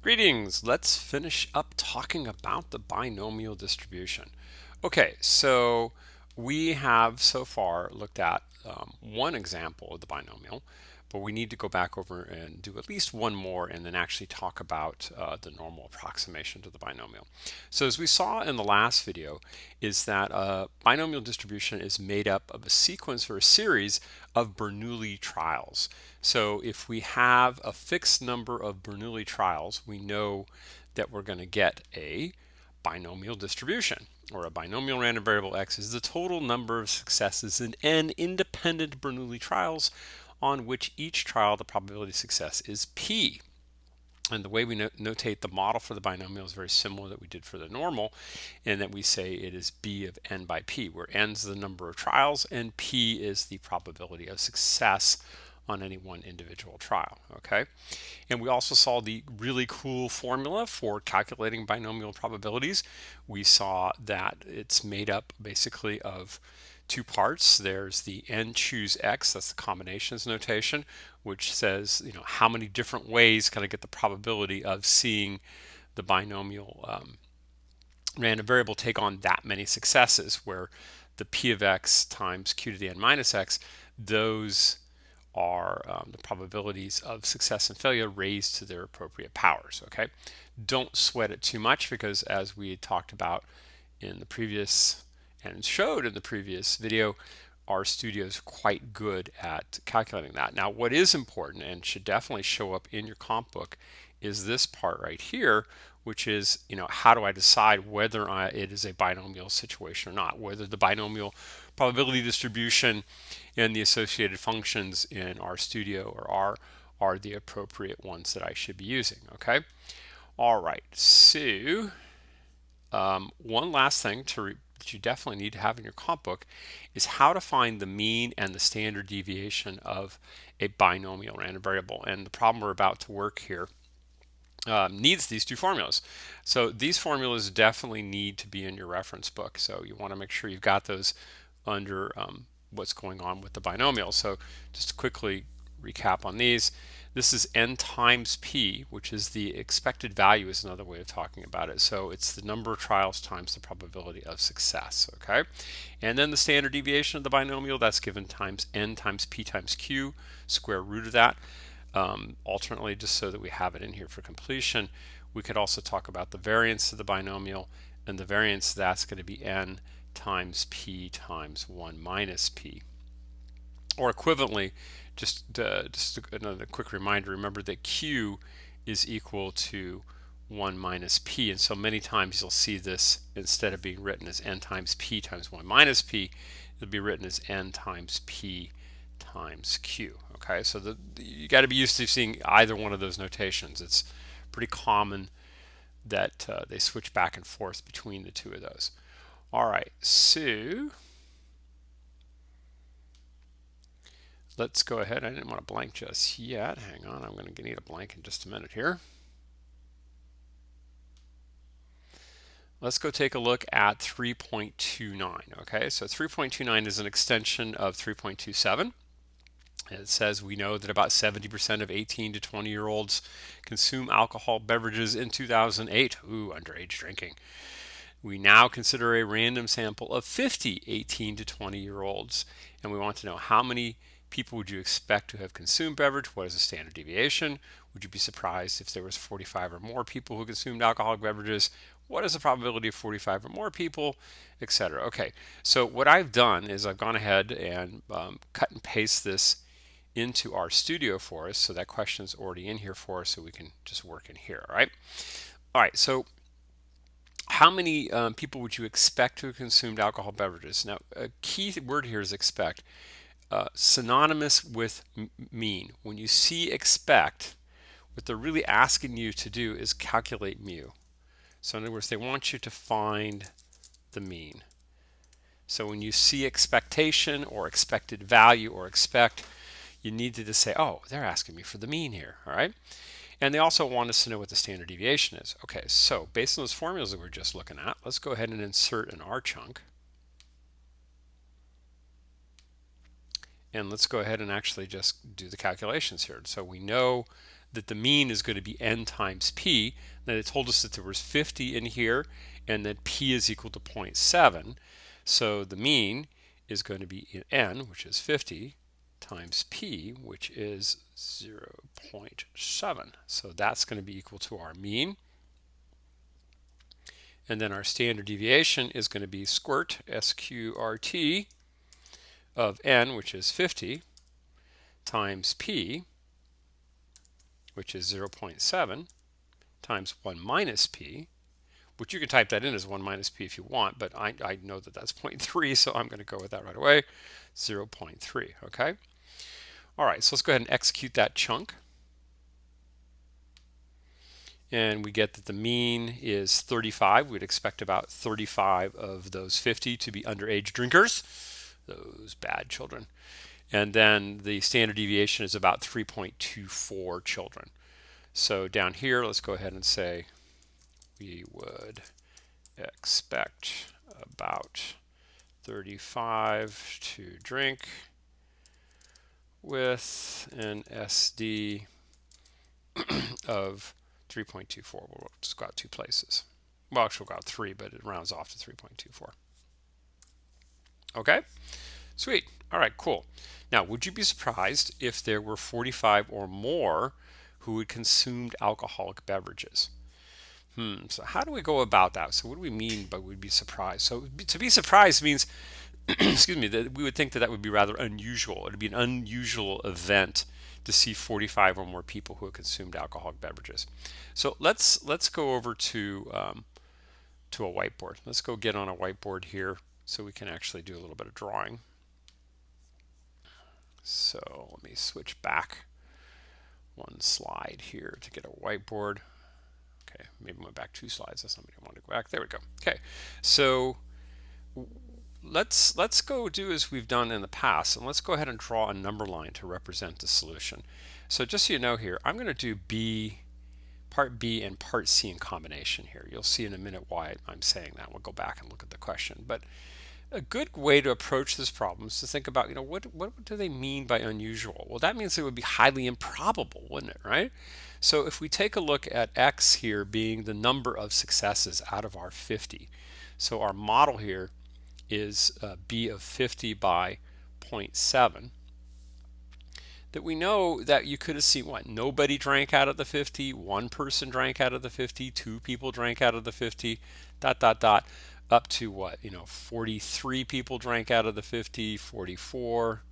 Greetings. Let's finish up talking about the binomial distribution. Okay, so we have so far looked at one example of the binomial, but we need to go back over and do at least one more and then actually talk about the normal approximation to the binomial. So as we saw in the last video, is that a binomial distribution is made up of a sequence or a series of Bernoulli trials. So if we have a fixed number of Bernoulli trials, we know that we're going to get a binomial distribution, or a binomial random variable x is the total number of successes in n independent Bernoulli trials on which each trial the probability of success is p. And the way we notate the model for the binomial is very similar that we did for the normal, in that we say it is b of n by p, where n is the number of trials and p is the probability of success on any one individual trial. Okay, and we also saw the really cool formula for calculating binomial probabilities. We saw that it's made up basically of two parts. There's the n choose x, that's the combinations notation, which says, how many different ways can I get the probability of seeing the binomial random variable take on that many successes, where the p of x times q to the n minus x, those are the probabilities of success and failure raised to their appropriate powers. Okay, don't sweat it too much, because as we talked about in the previous and showed in the previous video, RStudio is quite good at calculating that. Now, what is important and should definitely show up in your comp book is this part right here, which is, how do I decide whether it is a binomial situation or not, whether the binomial probability distribution and the associated functions in RStudio or R are the appropriate ones that I should be using. Okay. All right. So one last thing that you definitely need to have in your comp book is how to find the mean and the standard deviation of a binomial random variable. And the problem we're about to work here needs these two formulas. So these formulas definitely need to be in your reference book. So you want to make sure you've got those under what's going on with the binomial. So just to quickly recap on these, this is n times p, which is the expected value, is another way of talking about it. So it's the number of trials times the probability of success. Okay, and then the standard deviation of the binomial, that's given times n times p times q, square root of that. Alternately, just so that we have it in here for completion, we could also talk about the variance of the binomial, and the variance, that's going to be n times p times 1 minus p. Or equivalently, just another quick reminder, remember that q is equal to 1 minus p, and so many times you'll see this, instead of being written as n times p times 1 minus p, it'll be written as n times p times q. Okay, so you got to be used to seeing either one of those notations. It's pretty common that they switch back and forth between the two of those. All right, so let's go ahead. I didn't want to blank just yet. Hang on, I'm going to need a blank in just a minute here. Let's go take a look at 3.29. Okay, so 3.29 is an extension of 3.27. It says we know that about 70% of 18 to 20-year-olds consume alcohol beverages in 2008. Ooh, underage drinking. We now consider a random sample of 50 18 to 20-year-olds, and we want to know how many people would you expect to have consumed beverage? What is the standard deviation? Would you be surprised if there was 45 or more people who consumed alcoholic beverages? What is the probability of 45 or more people, etc.? Okay, so what I've done is I've gone ahead and cut and paste this into RStudio for us, so that question is already in here for us, so we can just work in here. All right, so how many people would you expect to have consumed alcohol beverages? Now, a key word here is expect, synonymous with mean. When you see expect, what they're really asking you to do is calculate mu. So in other words, they want you to find the mean. So when you see expectation or expected value or expect, you need to just say, oh, they're asking me for the mean here. All right. And they also want us to know what the standard deviation is. Okay, so based on those formulas that we're just looking at, let's go ahead and insert an R chunk. And let's go ahead and actually just do the calculations here. So we know that the mean is going to be n times p. Then it told us that there was 50 in here and that p is equal to 0.7. So the mean is going to be n, which is 50, times p, which is 0.7. So that's going to be equal to our mean. And then our standard deviation is going to be squirt, SQRT, of n, which is 50, times p, which is 0.7, times 1 minus p, which you can type that in as 1 minus p if you want, but I know that that's 0.3, so I'm going to go with that right away, 0.3, okay? All right, so let's go ahead and execute that chunk. And we get that the mean is 35. We'd expect about 35 of those 50 to be underage drinkers, those bad children. And then the standard deviation is about 3.24 children. So down here, let's go ahead and say we would expect about 35 to drink with an SD of 3.24. We'll just go out 2 places. Well, actually, we'll go out 3, but it rounds off to 3.24. Okay, sweet. All right, cool. Now, would you be surprised if there were 45 or more who had consumed alcoholic beverages? So how do we go about that? So what do we mean by we'd be surprised? So to be surprised means, excuse me, that we would think that that would be rather unusual. It would be an unusual event to see 45 or more people who have consumed alcoholic beverages. So let's go over to a whiteboard. Let's go get on a whiteboard here so we can actually do a little bit of drawing. So let me switch back one slide here to get a whiteboard. Okay, maybe I went back 2 slides. That's not what I want to go back. There we go. Okay, so let's go do as we've done in the past, and let's go ahead and draw a number line to represent the solution. So just so you know here, I'm going to do part B and part C in combination here. You'll see in a minute why I'm saying that. We'll go back and look at the question. But a good way to approach this problem is to think about, what do they mean by unusual? Well, that means it would be highly improbable, wouldn't it, right? So if we take a look at X here being the number of successes out of our 50, so our model here is B of 50 by 0.7, that we know that you could have seen what? Nobody drank out of the 50, 1 person drank out of the 50, 2 people drank out of the 50, ... up to what? 43 people drank out of the 50, 44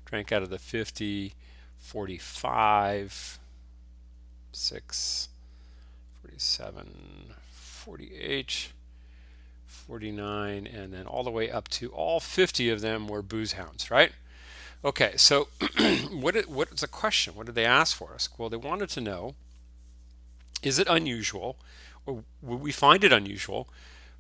drank out of the 50, 45, 6, 47, 48, 49, and then all the way up to all 50 of them were booze hounds, right? Okay, so what is the question? What did they ask for us? Well, they wanted to know, is it unusual, or would we find it unusual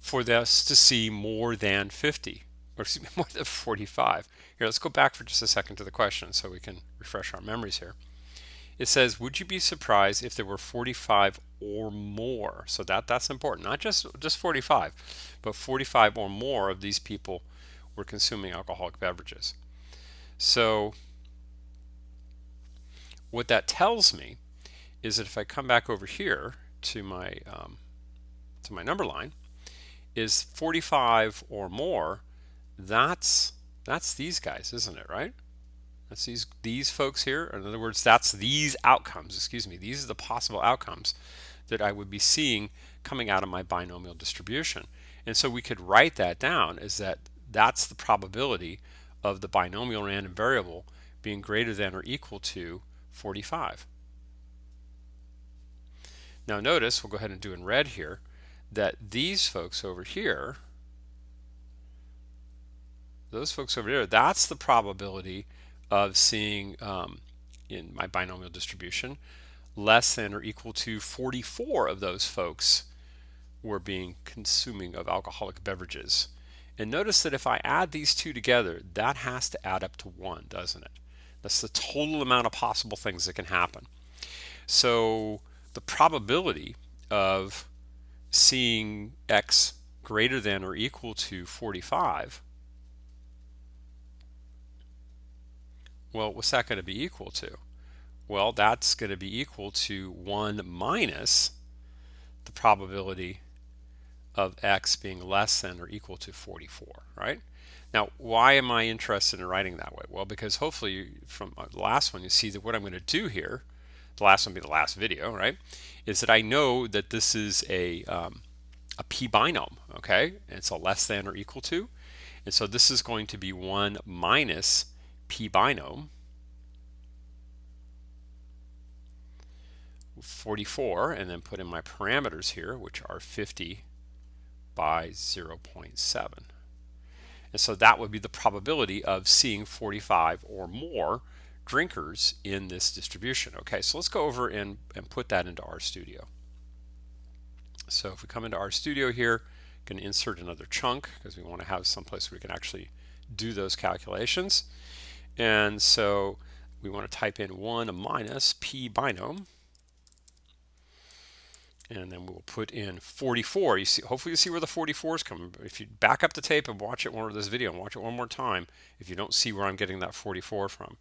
for us to see more than 50, or excuse me, more than 45? Here, let's go back for just a second to the question so we can refresh our memories here. It says, would you be surprised if there were 45 or more? So that's important, not just 45, but 45 or more of these people were consuming alcoholic beverages. So what that tells me is that if I come back over here to my number line, is 45 or more, that's these guys, isn't it, right? That's these folks here. In other words, that's these outcomes, excuse me, these are the possible outcomes that I would be seeing coming out of my binomial distribution. And so we could write that down as that's the probability of the binomial random variable being greater than or equal to 45. Now notice, we'll go ahead and do in red here, that these folks over here, those folks over there, that's the probability of seeing in my binomial distribution less than or equal to 44 of those folks were consuming of alcoholic beverages. And notice that if I add these two together, that has to add up to 1, doesn't it? That's the total amount of possible things that can happen. So the probability of seeing X greater than or equal to 45, well, what's that going to be equal to? Well, that's going to be equal to 1 minus the probability of x being less than or equal to 44, right? Now, why am I interested in writing that way? Well, because hopefully from the last one, you see that what I'm going to do here, the last one being the last video, right, is that I know that this is a p-binom, okay? And it's a less than or equal to. And so this is going to be 1 minus p-binom 44, and then put in my parameters here, which are 50 by 0.7. And so that would be the probability of seeing 45 or more drinkers in this distribution. Okay, so let's go over and put that into RStudio. So if we come into RStudio here, going to insert another chunk because we want to have some place where we can actually do those calculations. And so we want to type in 1 minus p-binom. And then we'll put in 44. You see, hopefully you see where the 44s come. If you back up the tape and watch it this video and watch it one more time, if you don't see where I'm getting that 44 from.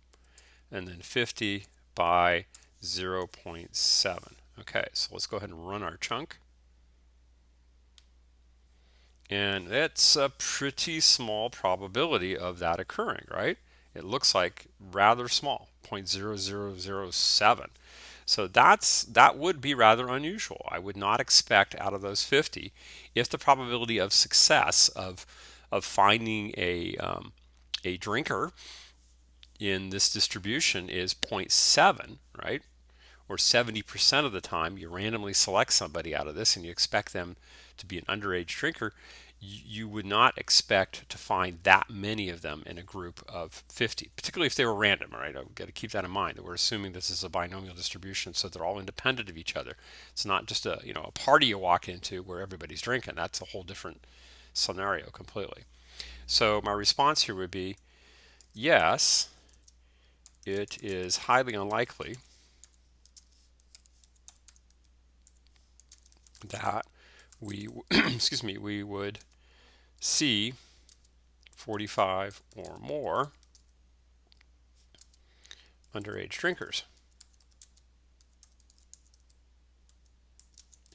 And then 50 by 0.7. Okay, so let's go ahead and run our chunk. And it's a pretty small probability of that occurring, right? It looks like rather small, 0.0007. So that would be rather unusual. I would not expect out of those 50, if the probability of success of finding a drinker in this distribution is 0.7, right? Or 70% of the time you randomly select somebody out of this and you expect them to be an underage drinker, you would not expect to find that many of them in a group of 50, particularly if they were random, right? I've got to keep that in mind that we're assuming this is a binomial distribution, so they're all independent of each other. It's not just a party you walk into where everybody's drinking. That's a whole different scenario completely. So my response here would be, yes, it is highly unlikely that we excuse me, we would see 45 or more underage drinkers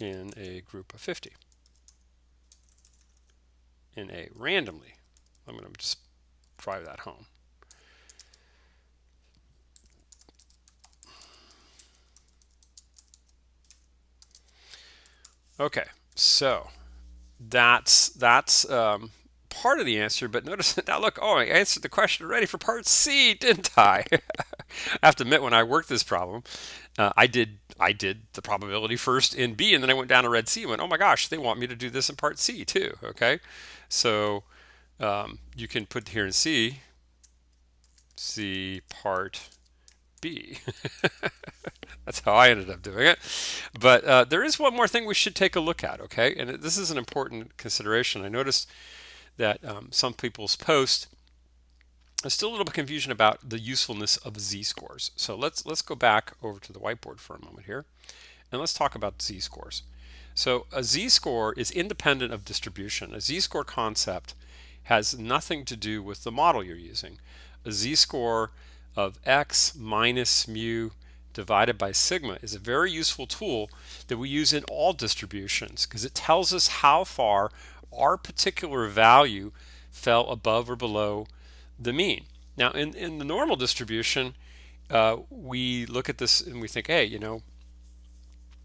in a group of 50 in a randomly. I'm going to just drive that home. Okay, so that's part of the answer, but notice now look, oh, I answered the question already for part C, didn't I? I have to admit, when I worked this problem, I did the probability first in B, and then I went down to red C and went, oh my gosh, they want me to do this in part C too. Okay, so you can put here in C part B. That's how I ended up doing it. But there is one more thing we should take a look at, okay? And this is an important consideration. I noticed that some people's posts, there's still a little bit of confusion about the usefulness of Z-scores. So let's go back over to the whiteboard for a moment here, and let's talk about Z-scores. So a Z-score is independent of distribution. A Z-score concept has nothing to do with the model you're using. A Z-score of x minus mu divided by sigma is a very useful tool that we use in all distributions because it tells us how far our particular value fell above or below the mean. Now in the normal distribution, we look at this and we think, hey,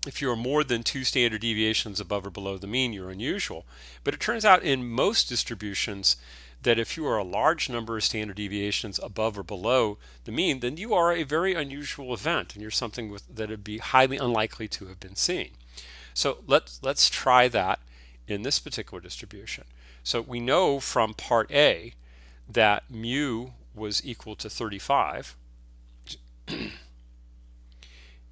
if you are more than 2 standard deviations above or below the mean, you're unusual. But it turns out in most distributions that if you are a large number of standard deviations above or below the mean, then you are a very unusual event, and you're something that would be highly unlikely to have been seen. So let's try that in this particular distribution. So we know from part A that mu was equal to 35,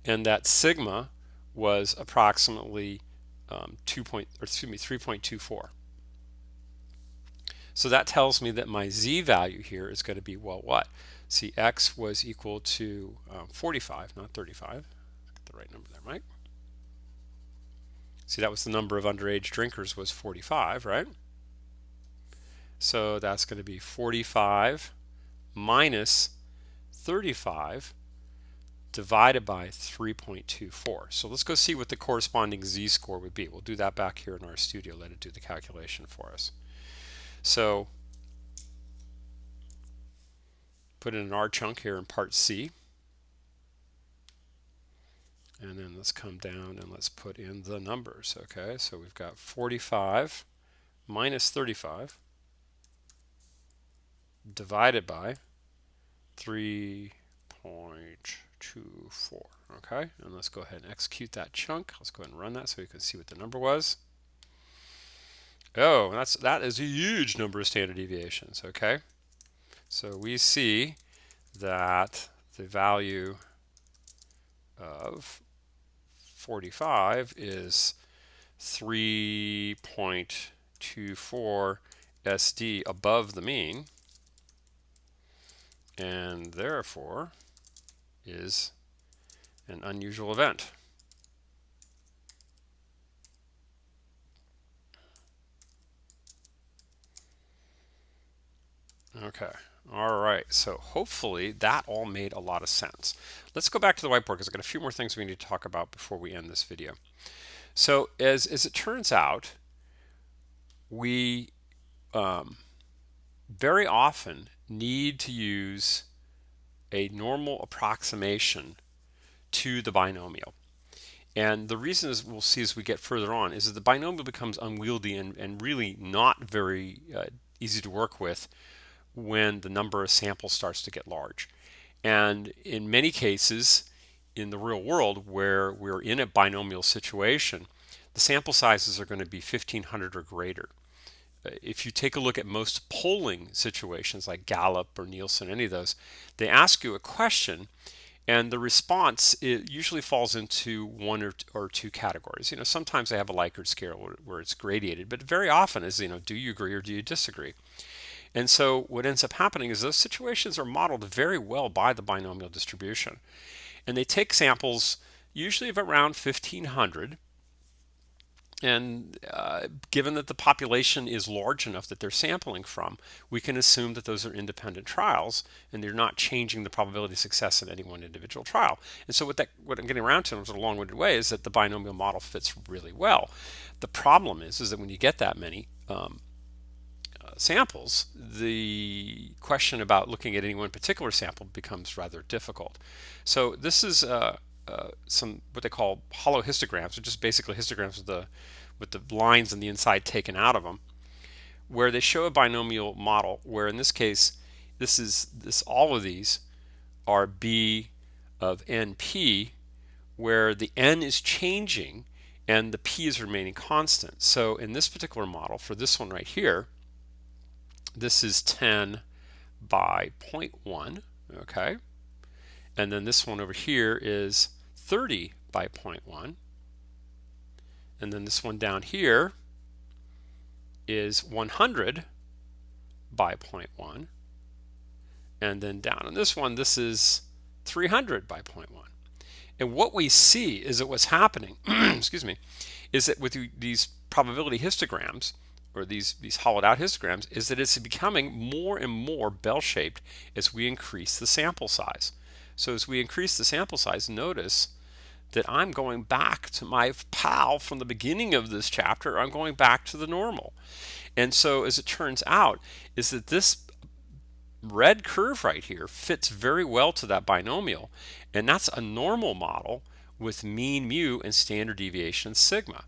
and that sigma was approximately 3.24. So that tells me that my z value here is going to be, well, what? See, x was equal to 45, not 35. Get the right number there, Mike. See, that was the number of underage drinkers was 45, right? So that's going to be 45 minus 35 divided by 3.24. So let's go see what the corresponding z-score would be. We'll do that back here in our studio, let it do the calculation for us. So put in an R chunk here in part C. And then let's come down and let's put in the numbers. Okay, so we've got 45 minus 35 divided by 3.24. Okay, and let's go ahead and execute that chunk. Let's go ahead and run that so we can see what the number was. Oh, that is a huge number of standard deviations. Okay, so we see that the value of 45 is 3.24 SD above the mean, and therefore is an unusual event. Okay, all right, so hopefully that all made a lot of sense. Let's go back to the whiteboard because I've got a few more things we need to talk about before we end this video. So as it turns out, we very often need to use a normal approximation to the binomial. And the reason, as we'll see as we get further on, is that the binomial becomes unwieldy and really not very easy to work with when the number of samples starts to get large. And in many cases, in the real world where we're in a binomial situation, the sample sizes are going to be 1,500 or greater. If you take a look at most polling situations like Gallup or Nielsen, any of those, they ask you a question and the response, it usually falls into one or two categories. You know, sometimes they have a Likert scale where it's gradated, but very often is, you know, do you agree or do you disagree? And so what ends up happening is those situations are modeled very well by the binomial distribution. And they take samples usually of around 1,500. And given that the population is large enough that they're sampling from, we can assume that those are independent trials and they're not changing the probability of success in any one individual trial. And so what I'm getting around to in a long-winded way is that the binomial model fits really well. The problem is that when you get that many samples, the question about looking at any one particular sample becomes rather difficult. So this is some what they call hollow histograms, which is basically histograms with the lines on the inside taken out of them, where they show a binomial model where in this case all of these are B of NP, where the N is changing and the P is remaining constant. So in this particular model, for this one right here, this is 10 by 0.1, okay? And then this one over here is 30 by 0.1. And then this one down here is 100 by 0.1. And then down on this one, this is 300 by 0.1. And what we see is that what's happening, excuse me, is that with these probability histograms, or these hollowed out histograms, is that it's becoming more and more bell-shaped as we increase the sample size. So as we increase the sample size, notice that I'm going back to my pal from the beginning of this chapter. I'm going back to the normal. And so as it turns out, is that this red curve right here fits very well to that binomial, and that's a normal model with mean mu and standard deviation sigma.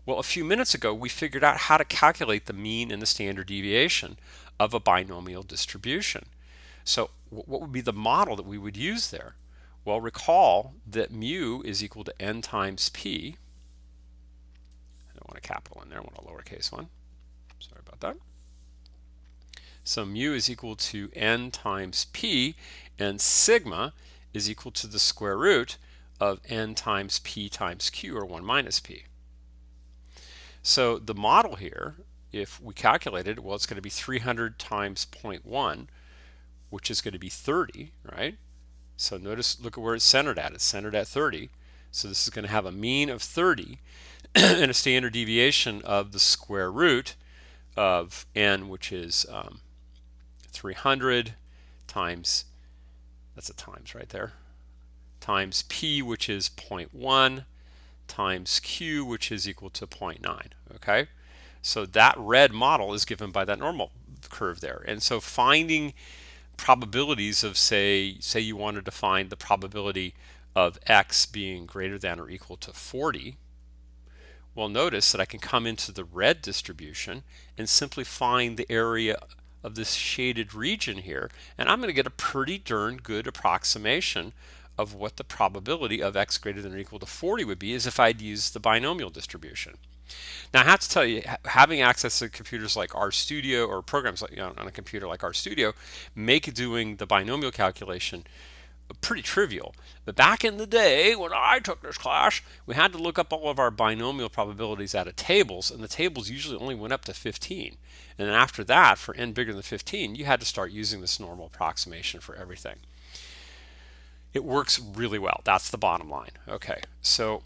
Well, a few minutes ago, we figured out how to calculate the mean and the standard deviation of a binomial distribution. So what would be the model that we would use there? Well, recall that mu is equal to n times p. I don't want a capital in there, I want a lowercase one. Sorry about that. So mu is equal to n times p, and sigma is equal to the square root of n times p times q, or 1 minus p. So the model here, if we calculate it, well, it's going to be 300 times 0.1, which is going to be 30, right? So notice, look at where it's centered at. It's centered at 30. So this is going to have a mean of 30 and a standard deviation of the square root of n, which is 300 times, that's a times right there, times p, which is 0.1, times q, which is equal to 0.9. Okay, so that red model is given by that normal curve there. And so finding probabilities of, say you wanted to find the probability of x being greater than or equal to 40, well, notice that I can come into the red distribution and simply find the area of this shaded region here, and I'm going to get a pretty darn good approximation of what the probability of x greater than or equal to 40 would be, as if I'd used the binomial distribution. Now, I have to tell you, having access to computers like RStudio, or programs like, on a computer like RStudio, make doing the binomial calculation pretty trivial. But back in the day when I took this class, we had to look up all of our binomial probabilities out of tables, and the tables usually only went up to 15. And then after that, for n bigger than 15, you had to start using this normal approximation for everything. It works really well. That's the bottom line. Okay, so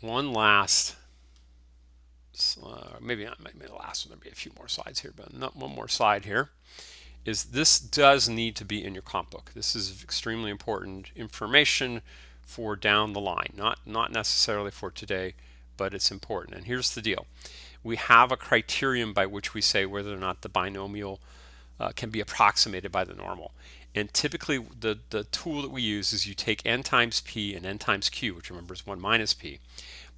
one last, maybe not maybe the last one, there'll be a few more slides here, but not one more slide here, is this does need to be in your comp book. This is extremely important information for down the line, not necessarily for today, but it's important. And here's the deal. We have a criterion by which we say whether or not the binomial can be approximated by the normal. And typically the tool that we use is you take n times p and n times q, which remember is 1 minus p,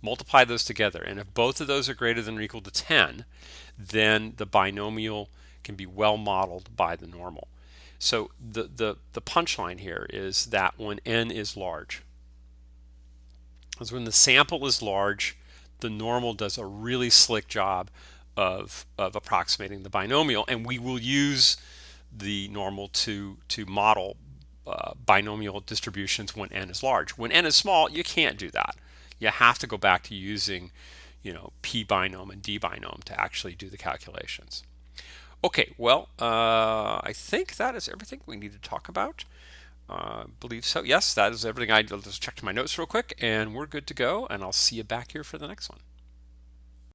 multiply those together, and if both of those are greater than or equal to 10, then the binomial can be well modeled by the normal. So the punchline here is that when n is large, because when the sample is large, the normal does a really slick job of approximating the binomial, and we will use the normal to model binomial distributions when n is large. When n is small, you can't do that. You have to go back to using, p binom and d binom to actually do the calculations. Okay, well, I think that is everything we need to talk about. I believe so. Yes, that is everything. I'll just check my notes real quick, and we're good to go, and I'll see you back here for the next one.